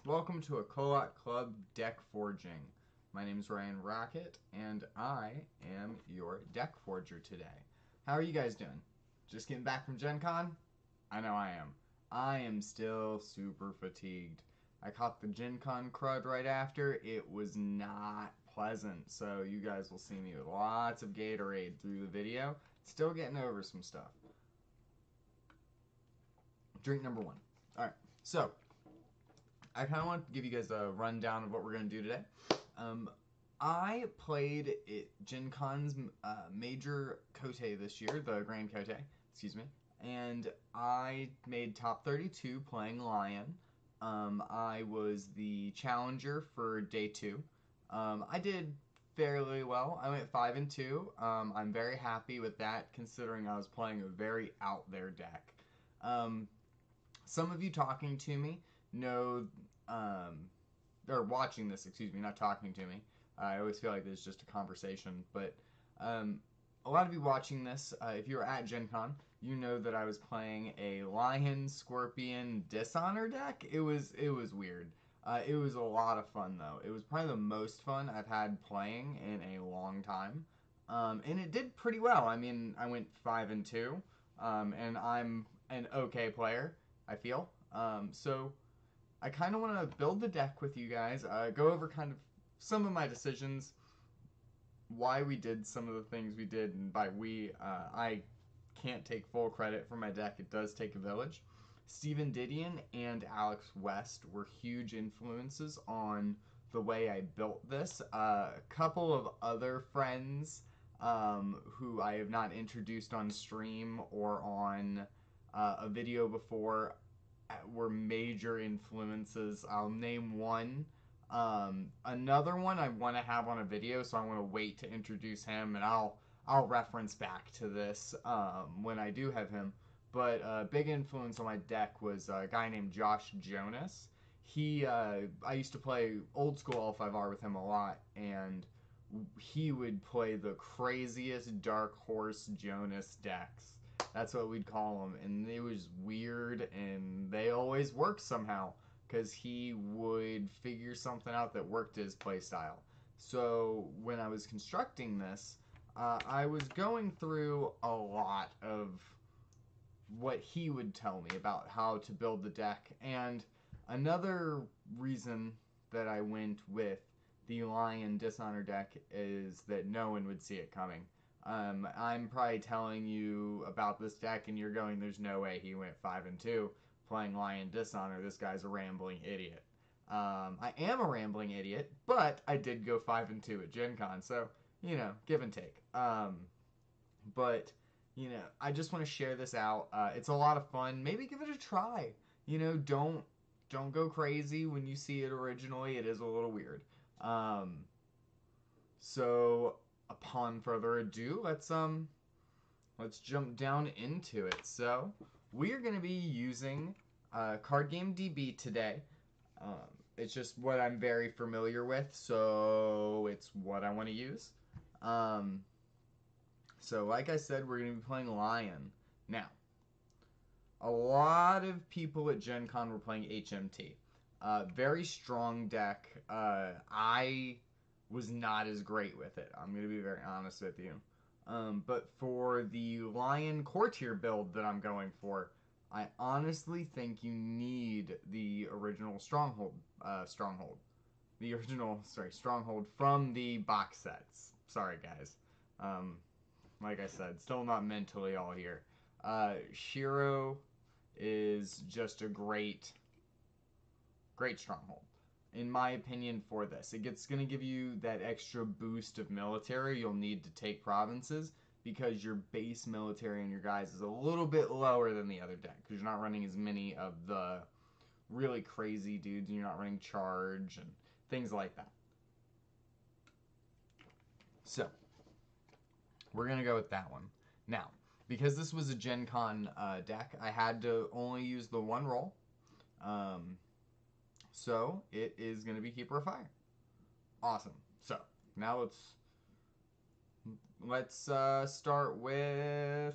welcome to a Kolat Club deck forging. My name is Ryan Rocket, and I am your deck forger today. How are you guys doing? Just getting back from GenCon? I know I am. I am still super fatigued. I caught the GenCon crud right after. It was not pleasant, so you guys will see me with lots of Gatorade through the video. Still getting over some stuff. Drink number one. Alright, so I kind of want to give you guys a rundown of what we're going to do today. I played GenCon's major Kote this year, the Grand Kote, excuse me, and I made top 32 playing Lion. I was the challenger for day 2. I did fairly well. I went 5-2. I'm very happy with that considering I was playing a very out there deck. Some of you talking to me know, or watching this, excuse me, not talking to me. I always feel like there's just a conversation, but a lot of you watching this, if you're at GenCon, you know that I was playing a Lion, Scorpion, Dishonor deck. It was weird. It was a lot of fun, though. It was probably the most fun I've had playing in a long time. And it did pretty well. I mean, I went 5-2, and I'm an okay player, I feel. So I kind of want to build the deck with you guys, go over kind of some of my decisions, why we did some of the things we did, and by we, I can't take full credit for my deck. It does take a village. Steven Didion and Alex West were huge influences on the way I built this. A couple of other friends who I have not introduced on stream or on a video before were major influences. I'll name one. Another one I want to have on a video, so I want to wait to introduce him, and I'll reference back to this when I do have him. But a big influence on my deck was a guy named Josh Jonas. I used to play old school L5R with him a lot, and he would play the craziest Dark Horse Jonas decks. That's what we'd call them, and it was weird, and they always worked somehow, because he would figure something out that worked his playstyle. So when I was constructing this, I was going through a lot of what he would tell me about how to build the deck, and another reason that I went with the Lion Dishonor deck is that no one would see it coming. I'm probably telling you about this deck and you're going, there's no way he went 5-2 playing Lion Dishonor. This guy's a rambling idiot. I am a rambling idiot, but I did go 5-2 at GenCon, so, you know, give and take. But, you know, I just want to share this out. It's a lot of fun. Maybe give it a try. You know, don't go crazy when you see it originally. It is a little weird. So upon further ado, let's jump down into it. So we are going to be using Card Game DB today. It's just what I'm very familiar with, so it's what I want to use. So like I said, we're going to be playing Lion. Now, a lot of people at Gen Con were playing HMT. Very strong deck. I was not as great with it. I'm going to be very honest with you. But for the Lion core tier build that I'm going for, I honestly think you need the original Stronghold. Stronghold from the box sets. Sorry, guys. Like I said, still not mentally all here. Shiro is just a great Stronghold, in my opinion, for this. It's going to give you that extra boost of military you'll need to take provinces, because your base military and your guys is a little bit lower than the other deck, because you're not running as many of the really crazy dudes, and you're not running charge and things like that. So we're going to go with that one. Now, because this was a Gen Con deck, I had to only use the one roll. So it is going to be Keeper of Fire. Awesome. So now let's start with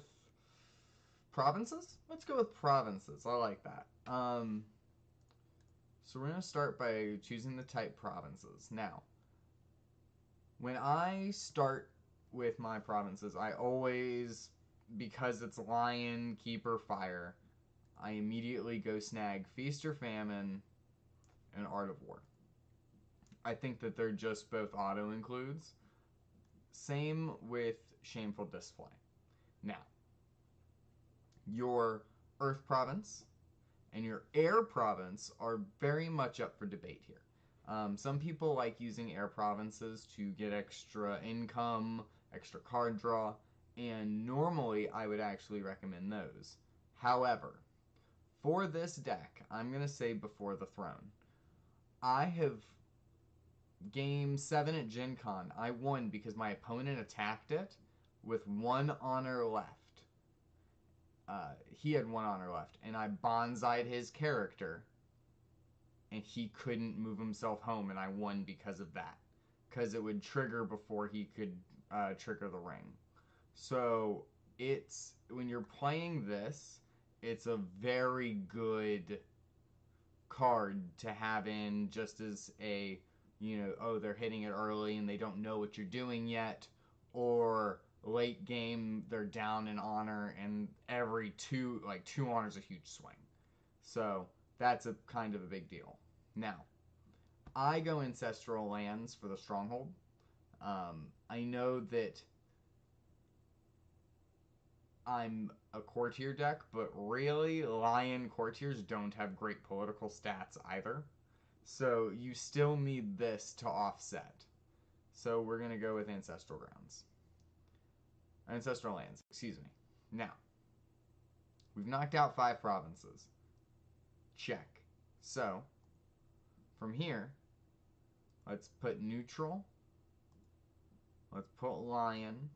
provinces. Let's go with provinces. I like that. So we're going to start by choosing the type provinces. Now, when I start with my provinces, I always, because it's Lion, Keeper, Fire, I immediately go snag Feast or Famine and Art of War. I think that they're just both auto-includes. Same with Shameful Display. Now, your Earth province and your Air province are very much up for debate here. Some people like using Air provinces to get extra income, extra card draw, and normally I would actually recommend those. However, for this deck, I'm going to say Before the Throne. I have Game 7 at GenCon, I won because my opponent attacked it with 1 honor left. He had 1 honor left, and I Banzai'd his character, and he couldn't move himself home, and I won because of that. Because it would trigger before he could trigger the ring. So, it's, when you're playing this, it's a very good card to have in just as a, you know, oh, they're hitting it early and they don't know what you're doing yet, or late game they're down in honor and every 2 honor is a huge swing. So that's a kind of a big deal. Now, I go Ancestral Lands for the Stronghold. I know that I'm a courtier deck, but really, Lion courtiers don't have great political stats either. So you still need this to offset. So we're going to go with Ancestral Lands, excuse me. Now, we've knocked out 5 provinces. Check. So, from here, let's put neutral. Let's put Lion.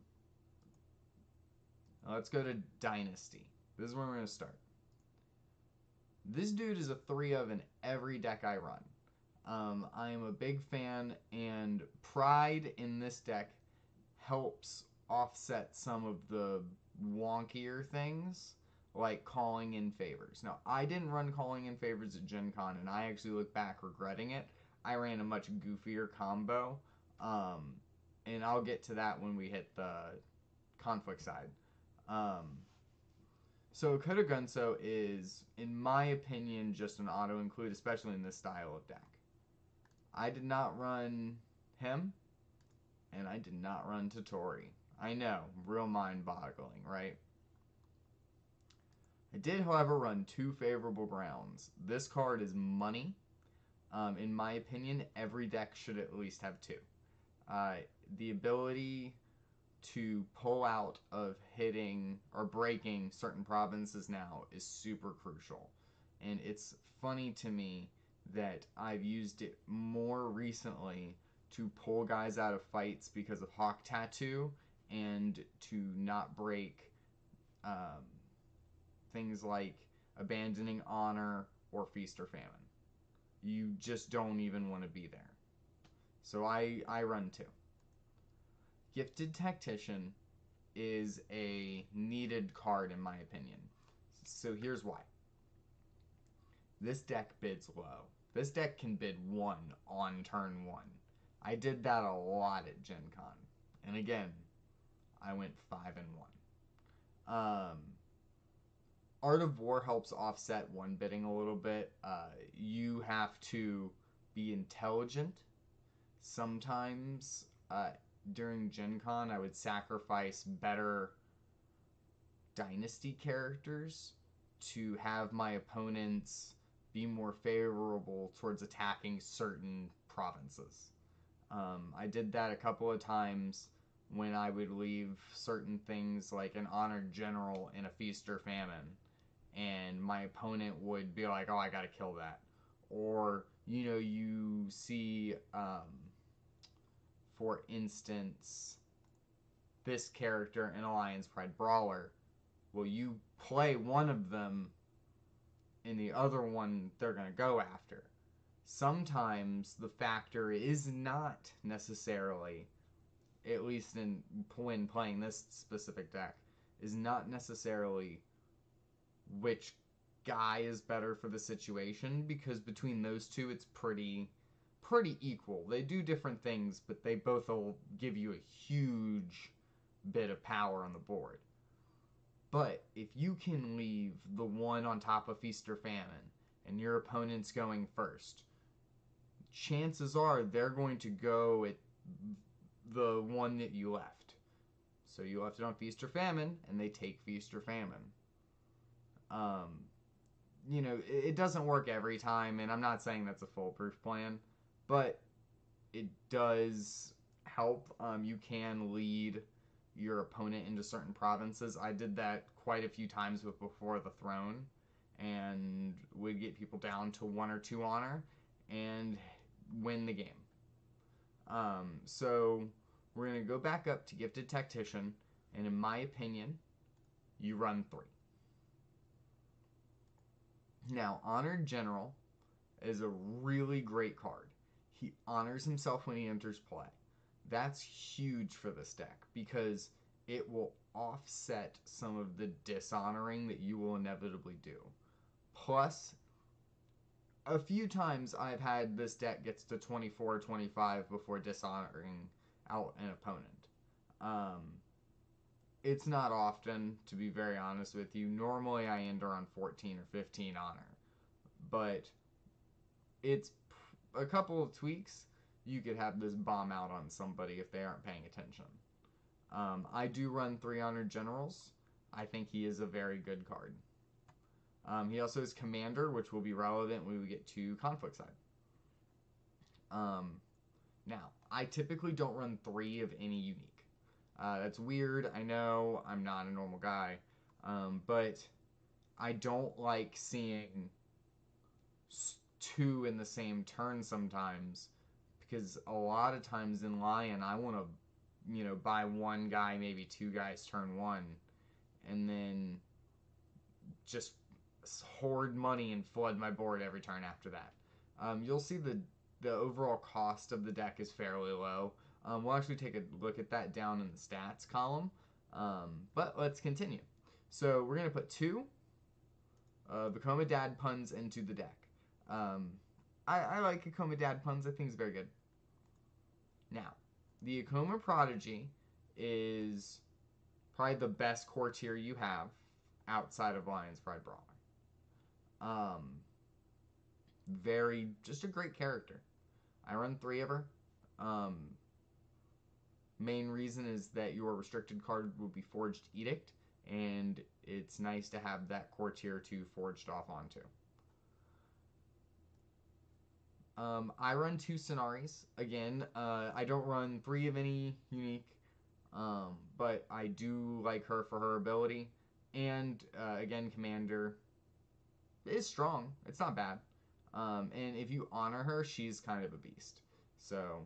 Let's go to Dynasty. This is where we're going to start. This dude is a 3 of in every deck I run. I am a big fan, and Pride in this deck helps offset some of the wonkier things, like calling in favors. Now, I didn't run calling in favors at GenCon, and I actually look back regretting it. I ran a much goofier combo, and I'll get to that when we hit the conflict side. So Akodo Gunsō is, in my opinion, just an auto-include, especially in this style of deck. I did not run him, and I did not run Tottori. I know, real mind-boggling, right? I did, however, run 2 favorable grounds. This card is money. In my opinion, every deck should at least have 2. The ability to pull out of hitting or breaking certain provinces now is super crucial. And it's funny to me that I've used it more recently to pull guys out of fights because of Hawk Tattoo and to not break things like Abandoning Honor or Feast or Famine. You just don't even want to be there. So I run 2. Gifted Tactician is a needed card in my opinion. So here's why. This deck bids low. This deck can bid 1 on turn 1. I did that a lot at GenCon. And again, I went 5-1. Art of War helps offset 1 bidding a little bit. You have to be intelligent. Sometimes during GenCon, I would sacrifice better Dynasty characters to have my opponents be more favorable towards attacking certain provinces. I did that a couple of times when I would leave certain things like an Honored General in a Feast or Famine, and my opponent would be like, oh, I gotta kill that. Or, you know, you see, for instance, this character in Alliance Pride Brawler. Well, you play one of them, and the other one they're going to go after. Sometimes the factor is not necessarily, at least when playing this specific deck, is not necessarily which guy is better for the situation, because between those two, it's pretty equal. They do different things, but they both will give you a huge bit of power on the board. But if you can leave the one on top of Feast or Famine, and your opponent's going first, chances are they're going to go at the one that you left. So you left it on Feast or Famine, and they take Feast or Famine. You know, it doesn't work every time, and I'm not saying that's a foolproof plan, but it does help. You can lead your opponent into certain provinces. I did that quite a few times with Before the Throne, and would get people down to 1 or 2 honor, and win the game. So we're going to go back up to Gifted Tactician, and in my opinion, you run 3. Now, Honored General is a really great card. He honors himself when he enters play. That's huge for this deck, because it will offset some of the dishonoring that you will inevitably do. Plus, a few times I've had this deck gets to 24 or 25 before dishonoring out an opponent. It's not often, to be very honest with you. Normally I end around 14 or 15 honor. But it's a couple of tweaks. You could have this bomb out on somebody if they aren't paying attention. I do run 3 Honored Generals. I think he is a very good card. He also is Commander, which will be relevant when we get to Conflict side. Now, I typically don't run 3 of any unique. That's weird, I know, I'm not a normal guy, but I don't like seeing 2 in the same turn sometimes, because a lot of times in Lion, I want to, you know, buy 1 guy, maybe 2 guys turn 1, and then just hoard money and flood my board every turn after that. You'll see the overall cost of the deck is fairly low. We'll actually take a look at that down in the stats column, but let's continue. So we're going to put 2 Ikoma Dad puns into the deck. I like Ikoma Dad puns. I think it's very good. Now, the Ikoma Prodigy is probably the best core tier you have outside of Lion's Pride Brawler. Just a great character. I run 3 of her. Main reason is that your restricted card will be Forged Edict, and it's nice to have that core tier 2 forged off onto. I run 2 Tsanuris. Again, I don't run 3 of any unique, but I do like her for her ability. And, again, Commander is strong. It's not bad. And if you honor her, she's kind of a beast. So,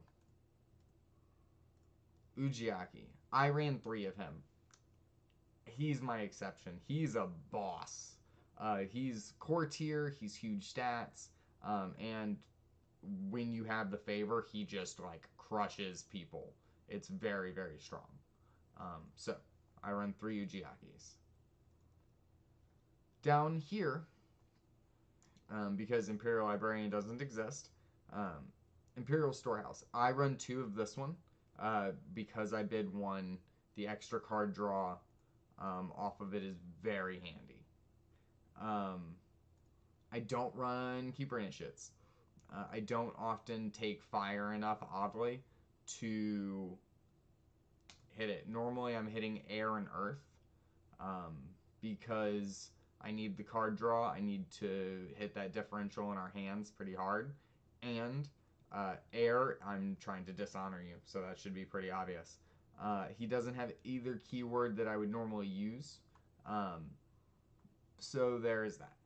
Ujiaki. I ran 3 of him. He's my exception. He's a boss. He's core tier, he's huge stats, and when you have the favor, he just, like, crushes people. It's very, very strong. So, I run 3 Ujiakis. Down here, because Imperial Librarian doesn't exist, Imperial Storehouse. I run 2 of this one, because I bid 1. The extra card draw off of it is very handy. I don't run Keeper Initiates. I don't often take fire enough, oddly, to hit it. Normally I'm hitting air and earth, because I need the card draw. I need to hit that differential in our hands pretty hard. And air, I'm trying to dishonor you, so that should be pretty obvious. He doesn't have either keyword that I would normally use, so there is that.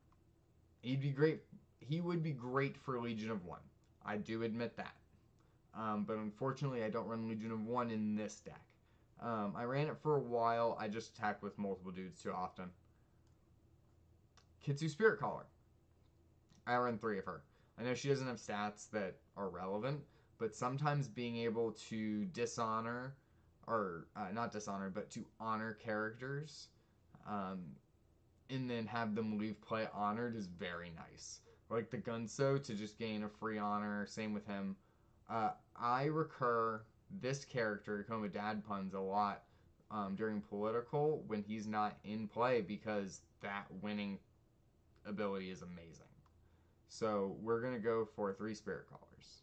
He'd be great. He would be great for Legion of 1. I do admit that. But unfortunately, I don't run Legion of 1 in this deck. I ran it for a while. I just attack with multiple dudes too often. Kitsu Spiritcaller. I run 3 of her. I know she doesn't have stats that are relevant, but sometimes being able to dishonor, or not dishonor, but to honor characters and then have them leave play honored is very nice. Like the Gunsō to just gain a free honor, same with him. I recur this character, Ikoma Dad Puns, a lot during political when he's not in play because that winning ability is amazing. So we're going to go for 3 Spirit Callers.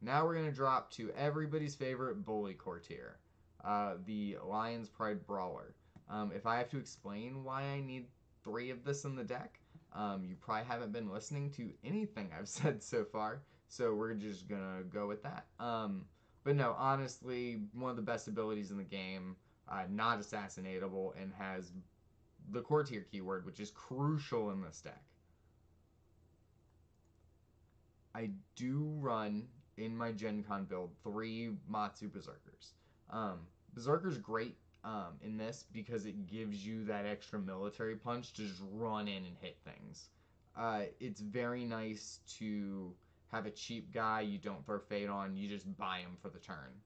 Now we're going to drop to everybody's favorite bully courtier, the Lion's Pride Brawler. If I have to explain why I need 3 of this in the deck, you probably haven't been listening to anything I've said so far, so we're just going to go with that. But no, honestly, one of the best abilities in the game, not assassinatable, and has the courtier keyword, which is crucial in this deck. I do run, in my GenCon build, 3 Matsu Berserkers. Berserker's great in this because it gives you that extra military punch to just run in and hit things. It's very nice to have a cheap guy you don't throw fate on, you just buy him for the turn.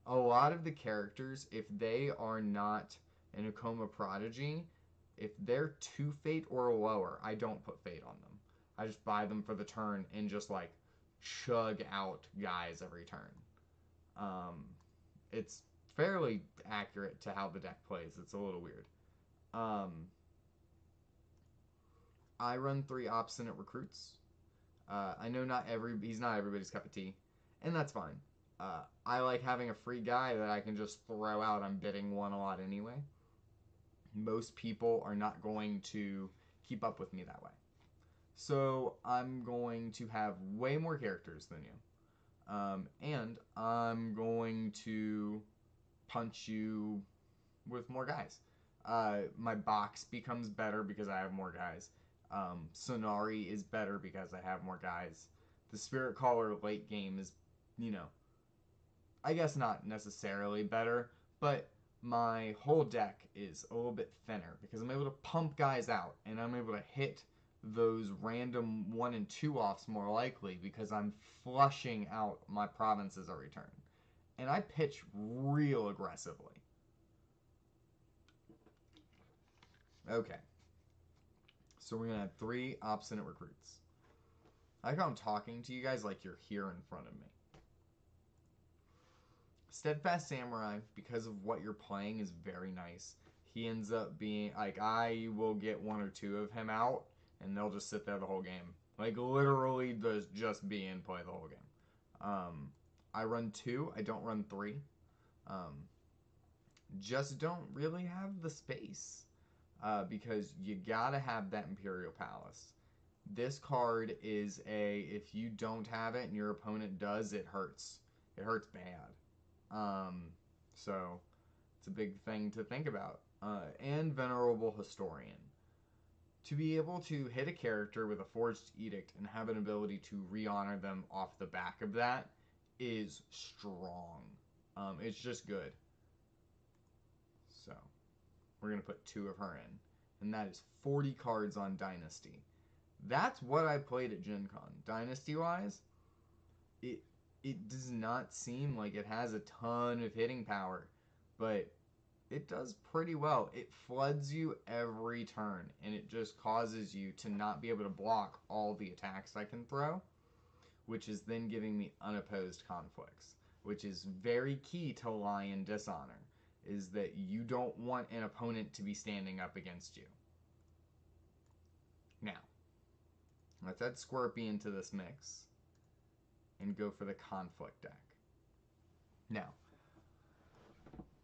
A lot of the characters, if they are not an Ikoma Prodigy, if they're 2 fate or lower, I don't put fate on them. I just buy them for the turn and just like chug out guys every turn. It's fairly accurate to how the deck plays. It's a little weird. I run 3 Obstinate Recruits. I know he's not everybody's cup of tea, and that's fine. I like having a free guy that I can just throw out. I'm bidding 1 a lot anyway. Most people are not going to keep up with me that way. So I'm going to have way more characters than you. And I'm going to punch you with more guys. My box becomes better because I have more guys. Tsanuri is better because I have more guys. The Spiritcaller late game is, I guess not necessarily better, but my whole deck is a little bit thinner because I'm able to pump guys out and I'm able to hit those random 1 and 2 offs more likely because I'm flushing out my provinces every turn. And I pitch real aggressively. Okay. So we're going to have 3 Obstinate Recruits. I like how I'm talking to you guys like you're here in front of me. Steadfast Samurai, because of what you're playing, is very nice. He ends up being, like, I will get 1 or 2 of him out, and they'll just sit there the whole game. Like, literally just be in play the whole game. I run 2, I don't run 3. Just don't really have the space. Because you gotta have that Imperial Palace. This card is if you don't have it and your opponent does, it hurts. It hurts bad. So it's a big thing to think about. And Venerable Historian. To be able to hit a character with a Forged Edict and have an ability to re-honor them off the back of that is strong. It's just good. So we're going to put 2 of her in. And that is 40 cards on Dynasty. That's what I played at GenCon. Dynasty-wise, it does not seem like it has a ton of hitting power, but it does pretty well. It floods you every turn, and it just causes you to not be able to block all the attacks I can throw, which is then giving me unopposed conflicts, which is very key to Lion Dishonor, is that you don't want an opponent to be standing up against you. Now, let's add Scorpion to this mix and go for the conflict deck. Now,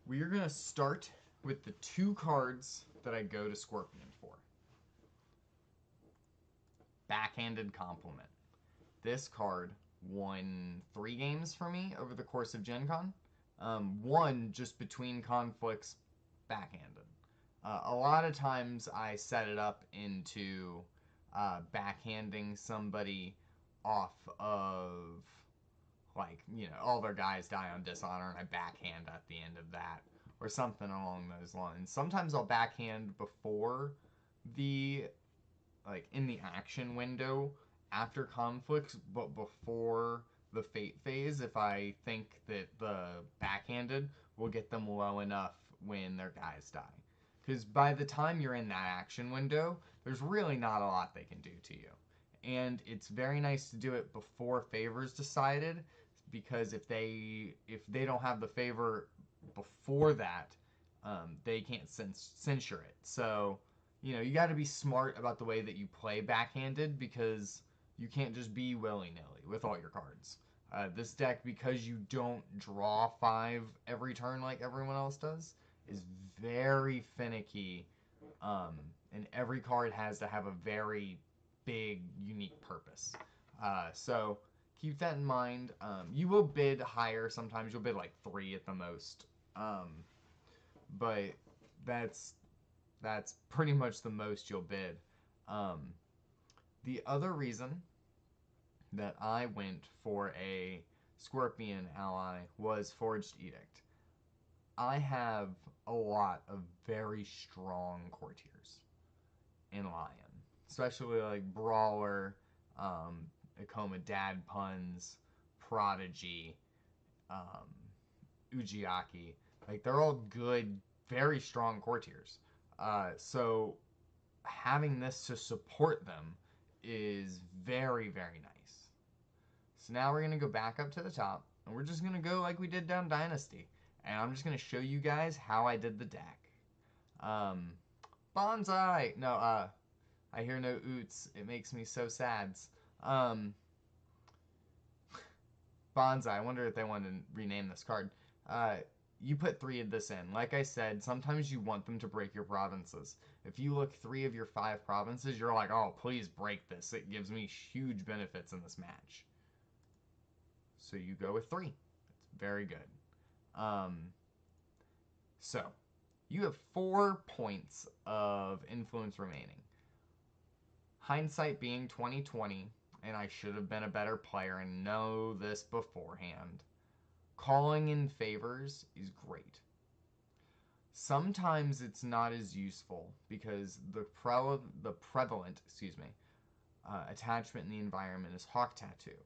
we are going to start with the 2 cards that I go to Scorpion for. Backhanded Compliment. This card won 3 games for me over the course of GenCon. 1 just between conflicts, backhanded. A lot of times I set it up into backhanding somebody off of, like, all their guys die on Dishonor and I backhand at the end of that, or something along those lines. Sometimes I'll backhand before the, like, in the action window after conflicts, but before the fate phase if I think that the backhanded will get them low enough when their guys die. Because by the time you're in that action window, there's really not a lot they can do to you. And it's very nice to do it before favor's decided, because if they don't have the favor before that, they can't censure it. So, you know, you got to be smart about the way that you play backhanded, because you can't just be willy-nilly with all your cards. This deck, because you don't draw 5 every turn like everyone else does, is very finicky, and every card has to have a very big, unique purpose. So keep that in mind. You will bid higher sometimes. You'll bid like 3 at the most, but that's pretty much the most you'll bid. The other reason that I went for a Scorpion ally was Forged Edict. I have a lot of very strong courtiers in Lion, especially like Brawler, Ikoma Dad Puns, Prodigy, Ujiaki. Like, they're all good, very strong courtiers. So having this to support them is very, very nice. So now we're going to go back up to the top, and we're just going to go like we did down Dynasty. And I'm just going to show you guys how I did the deck. Banzai! No, I hear no oots. It makes me so sad. Banzai. I wonder if they want to rename this card. You put 3 of this in. Like I said, sometimes you want them to break your provinces. If you look 3 of your 5 provinces, you're like, oh, please break this. It gives me huge benefits in this match. So you go with 3. It's very good. So you have 4 points of influence remaining. Hindsight being 2020, and I should have been a better player and know this beforehand. Calling in favors is great. Sometimes it's not as useful because the prevalent attachment in the environment is Hawk Tattoo.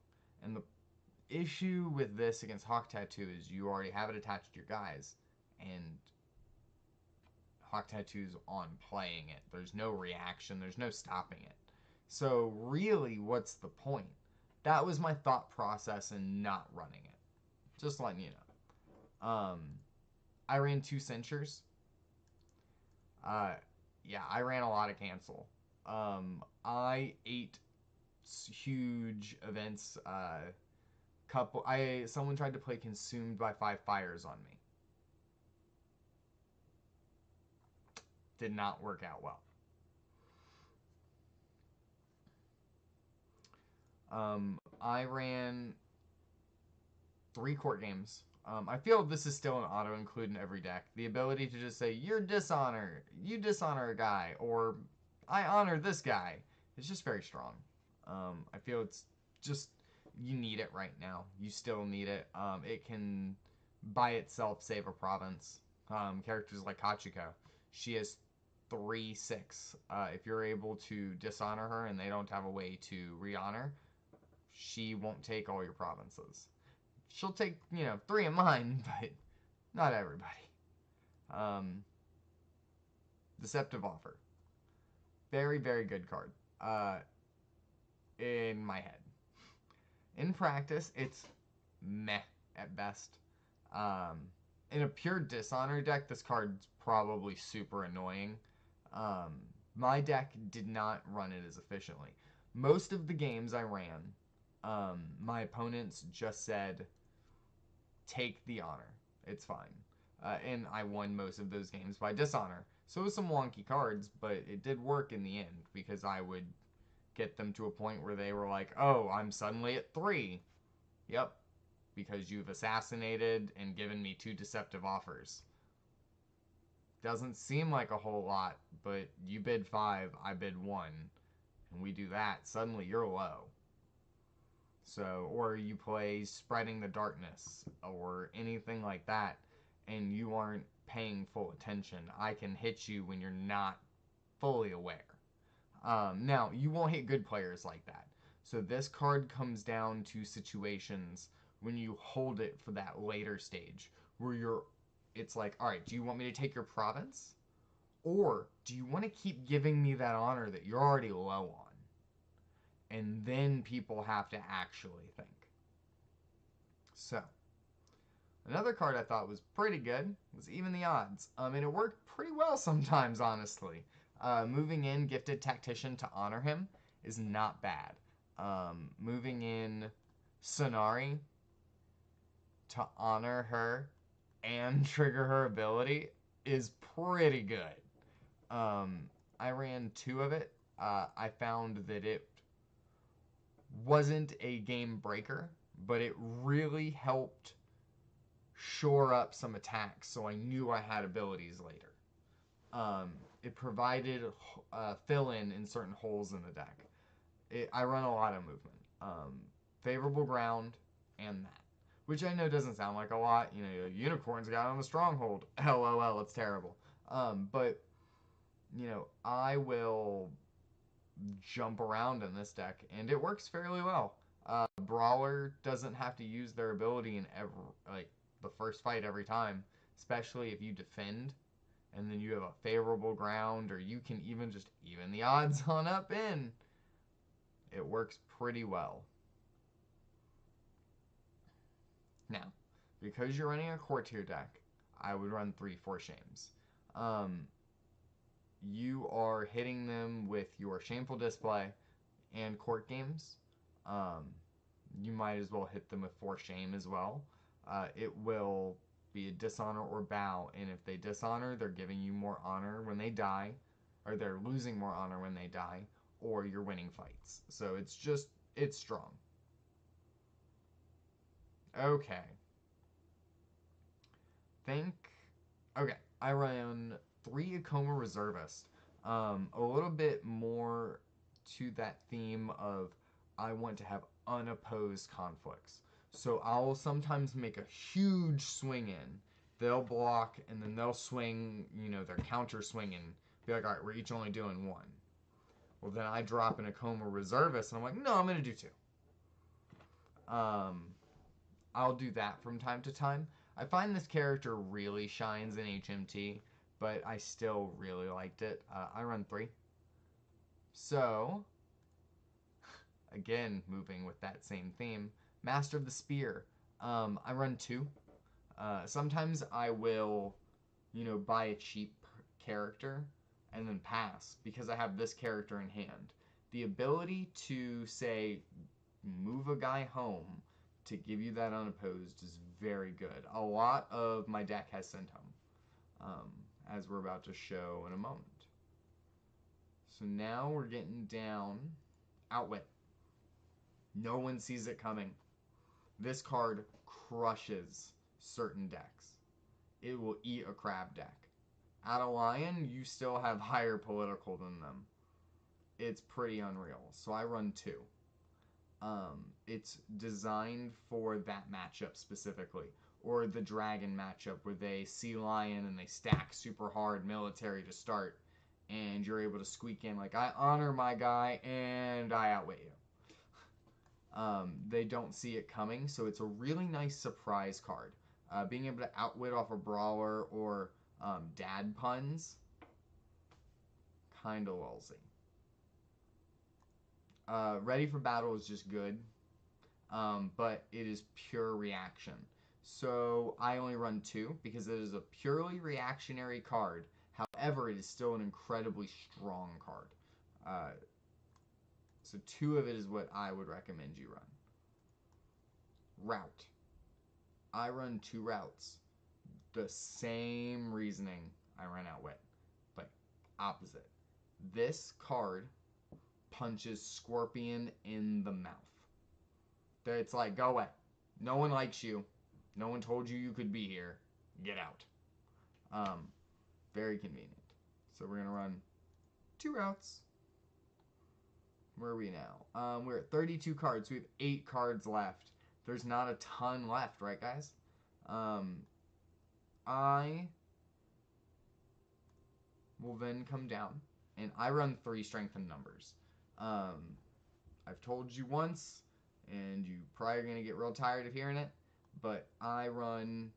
And the issue with this against Hawk Tattoo is you already have it attached to your guys, and Hawk Tattoo's on playing it. There's no reaction. There's no stopping it. So really, what's the point? That was my thought process in not running it. Just letting you know. I ran 2 Censures. Yeah, I ran a lot of cancel. I ate huge events. Someone tried to play Consumed by 5 Fires on me. Did not work out well. I ran 3 court games. I feel this is still an auto-include in every deck. The ability to just say, you dishonor a guy, or I honor this guy. It's just very strong. I feel it's just, you need it right now. You still need it. It can, by itself, save a province. Characters like Hachiko. She has 3/6. If you're able to dishonor her and they don't have a way to re-honor, she won't take all your provinces. She'll take, 3 of mine, but not everybody. Deceptive Offer. Very, very good card. In my head. In practice, it's meh at best. In a pure dishonor deck, this card's probably super annoying. My deck did not run it as efficiently. Most of the games I ran, my opponents just said, take the honor. It's fine. And I won most of those games by dishonor. So it was some wonky cards, but it did work in the end, because I would get them to a point where they were like, oh, I'm suddenly at 3. Yep. Because you've assassinated and given me 2 deceptive offers. Doesn't seem like a whole lot, but you bid 5, I bid 1, and we do that, suddenly you're low. So, or you play Spreading the Darkness, or anything like that, and you aren't paying full attention. I can hit you when you're not fully aware. Now, you won't hit good players like that. So this card comes down to situations when you hold it for that later stage, where it's like, alright, do you want me to take your province? Or do you want to keep giving me that honor that you're already low on? And then people have to actually think. So, another card I thought was pretty good was Even the Odds. And it worked pretty well sometimes, honestly. Moving in Gifted Tactician to honor him is not bad. Moving in Tsanuri to honor her and trigger her ability is pretty good. I ran 2 of it. I found that it wasn't a game breaker, but it really helped shore up some attacks, so I knew I had abilities later. It provided fill-in certain holes in the deck. I run a lot of movement. Favorable ground and that. Which I know doesn't sound like a lot. You know, Unicorn's got on the Stronghold. LOL, it's terrible. But, you know, I will jump around in this deck, and it works fairly well. Brawler doesn't have to use their ability in the first fight every time, especially if you defend, and then you have a favorable ground, or you can even just even the odds on up in. It works pretty well. Now, because you're running a core tier deck, I would run 3 Forged Shames. You are hitting them with your Shameful Display and Court Games. You might as well hit them with Forged Shame as well. It will be a dishonor or bow, and if they dishonor, they're giving you more honor when they die, or they're losing more honor when they die, or you're winning fights. So it's strong. Okay. I run 3 Ikoma Reservist. A little bit more to that theme of I want to have unopposed conflicts. So I'll sometimes make a huge swing in. They'll block, and then they'll swing, you know, their counter swing and be like, all right, we're each only doing 1. Well, then I drop an Ikoma Reservist, and I'm like, no, I'm going to do 2. I'll do that from time to time. I find this character really shines in HMT, but I still really liked it. I run 3. So, again, moving with that same theme, Master of the Spear. I run 2. Sometimes I will, you know, buy a cheap character and then pass because I have this character in hand. The ability to, say, move a guy home to give you that unopposed is very good. A lot of my deck has Send Home, as we're about to show in a moment. So now we're getting down Outwit. No one sees it coming. This card crushes certain decks. It will eat a crab deck. At a Lion, you still have higher political than them. It's pretty unreal. So I run 2. It's designed for that matchup specifically. Or the Dragon matchup where they see Lion and they stack super hard military to start. And you're able to squeak in like, I honor my guy and I outwit you. They don't see it coming, so it's a really nice surprise card. Being able to outwit off a Brawler or dad puns, kind of lulzy. Ready for Battle is just good, but it is pure reaction. So I only run 2 because it is a purely reactionary card. However, it is still an incredibly strong card. So 2 of it is what I would recommend you run. Rout. I run 2 Routs. The same reasoning I ran Outwit, but opposite. This card punches Scorpion in the mouth. It's like, go away. No one likes you. No one told you you could be here. Get out. Very convenient. So we're going to run 2 Routs. Where are we now? We're at 32 cards. We have 8 cards left. There's not a ton left, right, guys? I will then come down, and I run 3 Strength in Numbers. I've told you once, and you probably are going to get real tired of hearing it, but I run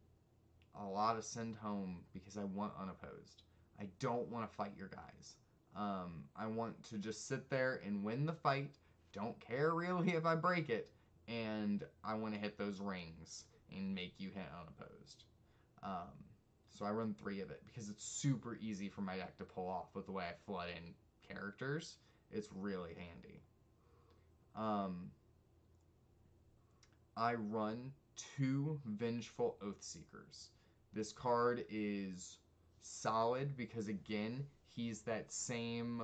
a lot of Send Home because I want unopposed. I don't want to fight your guys. I want to just sit there and win the fight. Don't care really if I break it. And I want to hit those rings and make you hit unopposed. So I run 3 of it because it's super easy for my deck to pull off with the way I flood in characters. It's really handy. I run 2 Vengeful Oathseekers. This card is solid because, again, he's that same,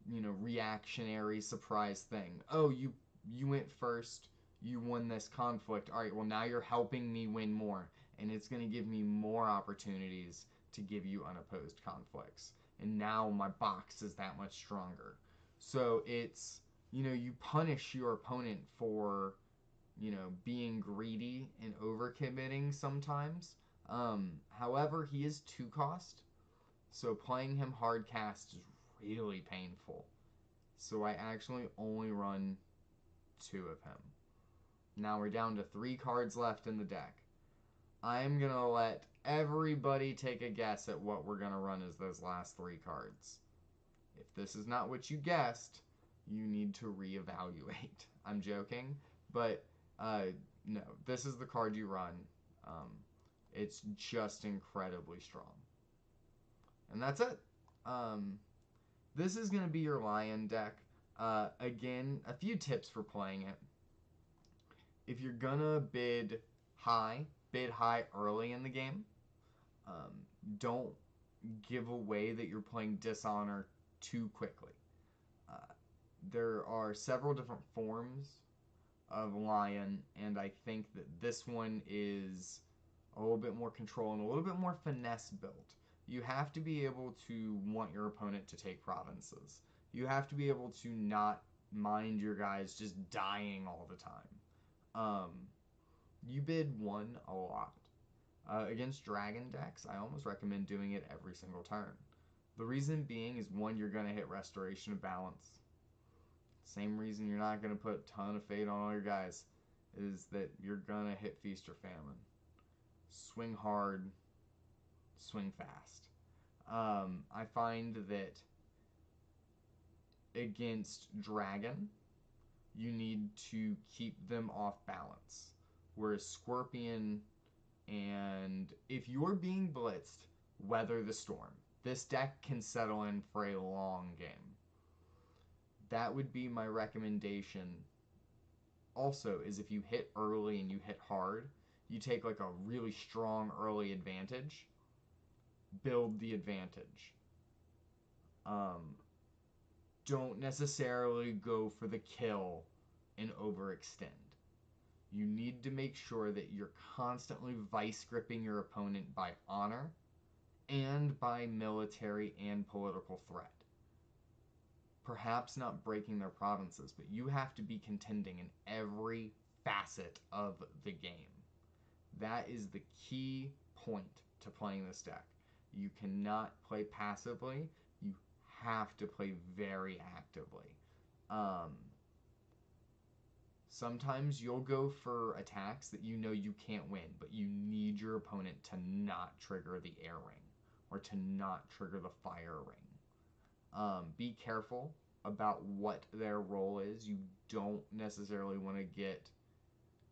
reactionary surprise thing. Oh, you went first. You won this conflict. All right, well, now you're helping me win more. And it's going to give me more opportunities to give you unopposed conflicts. And now my box is that much stronger. So it's, you punish your opponent for, being greedy and overcommitting sometimes. However, he is 2 cost. So playing him hard cast is really painful. So I actually only run 2 of him. Now we're down to 3 cards left in the deck. I'm going to let everybody take a guess at what we're going to run as those last 3 cards. If this is not what you guessed, you need to reevaluate. I'm joking, but no, this is the card you run. It's just incredibly strong. And that's it. This is going to be your Lion deck. Again, a few tips for playing it. If you're going to bid high early in the game. Don't give away that you're playing Dishonor too quickly. There are several different forms of Lion, and I think that this one is a little bit more control and a little bit more finesse built. You have to be able to want your opponent to take provinces. You have to be able to not mind your guys just dying all the time. You bid 1 a lot. Against dragon decks, I almost recommend doing it every single turn. The reason being is, 1, you're going to hit Restoration of Balance. Same reason you're not going to put a ton of fate on all your guys is that you're going to hit Feast or Famine. Swing hard, swing fast. I find that against dragon, you need to keep them off balance. Whereas Scorpion, and if you're being blitzed, weather the storm. This deck can settle in for a long game. That would be my recommendation. Also, is if you hit early and you hit hard, you take like a really strong early advantage. Build the advantage. Don't necessarily go for the kill and overextend. You need to make sure that you're constantly vice gripping your opponent by honor and by military and political threat. Perhaps not breaking their provinces, but you have to be contending in every facet of the game. That is the key point to playing this deck. You cannot play passively. You have to play very actively. Sometimes you'll go for attacks that you know you can't win, but you need your opponent to not trigger the air ring or to not trigger the fire ring. Be careful about what their role is. You don't necessarily want to get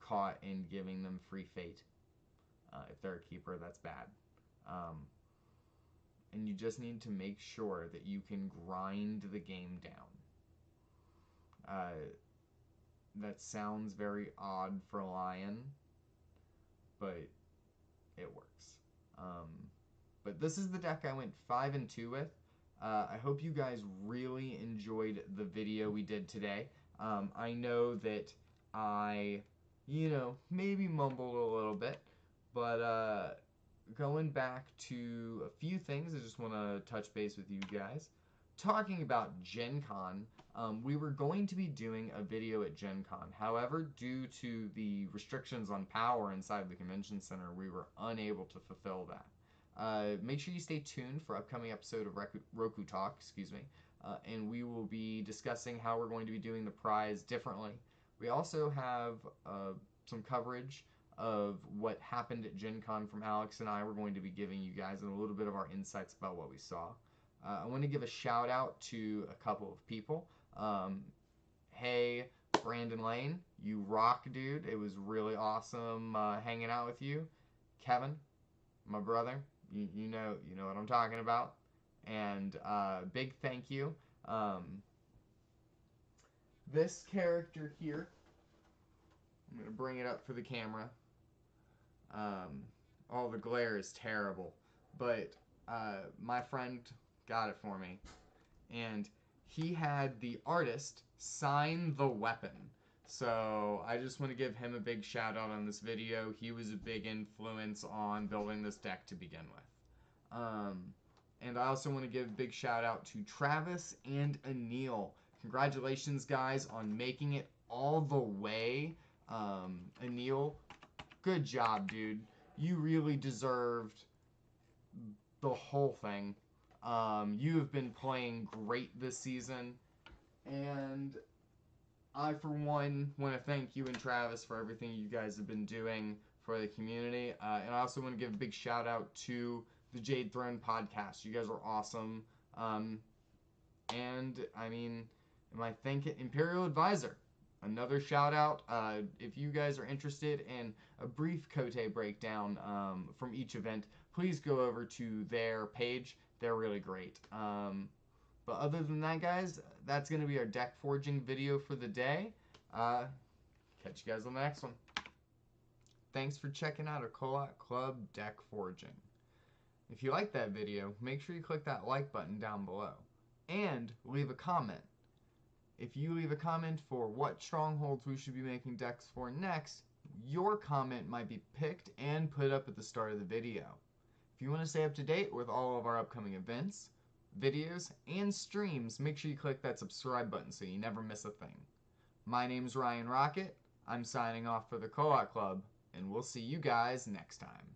caught in giving them free fate. If they're a keeper, that's bad. And you just need to make sure that you can grind the game down. That sounds very odd for Lion, but it works. But this is the deck I went 5-2 with. I hope you guys really enjoyed the video we did today. I know that I, maybe mumbled a little bit, but going back to a few things, I just want to touch base with you guys. Talking about GenCon, we were going to be doing a video at GenCon. However, due to the restrictions on power inside the convention center, we were unable to fulfill that. Make sure you stay tuned for upcoming episode of RokuTalk, and we will be discussing how we're going to be doing the prize differently. We also have some coverage of what happened at GenCon from Alex and I. We're going to be giving you guys a little bit of our insights about what we saw. I want to give a shout out to a couple of people. Hey, Brandon Lane, you rock, dude. It was really awesome hanging out with you. Kevin, my brother, you know what I'm talking about. And big thank you. This character here, I'm going to bring it up for the camera. All the glare is terrible, but my friend got it for me. And he had the artist sign the weapon. So I just want to give him a big shout out on this video. He was a big influence on building this deck to begin with. And I also want to give a big shout out to Travis and Anil. Congratulations, guys, on making it all the way. Anil, good job, dude. You really deserved the whole thing. You have been playing great this season. And I, for one, want to thank you and Travis for everything you guys have been doing for the community. And I also want to give a big shout out to the Jade Throne podcast. You guys are awesome. And, I mean, my Imperial Advisor. Another shout out. If you guys are interested in a brief Kote breakdown from each event, please go over to their page. They're really great. But other than that, guys, that's going to be our deck forging video for the day. Catch you guys on the next one. Thanks for checking out our Kolat Club deck forging. If you like that video, make sure you click that like button down below. And leave a comment. If you leave a comment for what strongholds we should be making decks for next, your comment might be picked and put up at the start of the video. If you want to stay up to date with all of our upcoming events, videos, and streams, make sure you click that subscribe button so you never miss a thing. My name's Ryan Rocket. I'm signing off for the Kolat Club, and we'll see you guys next time.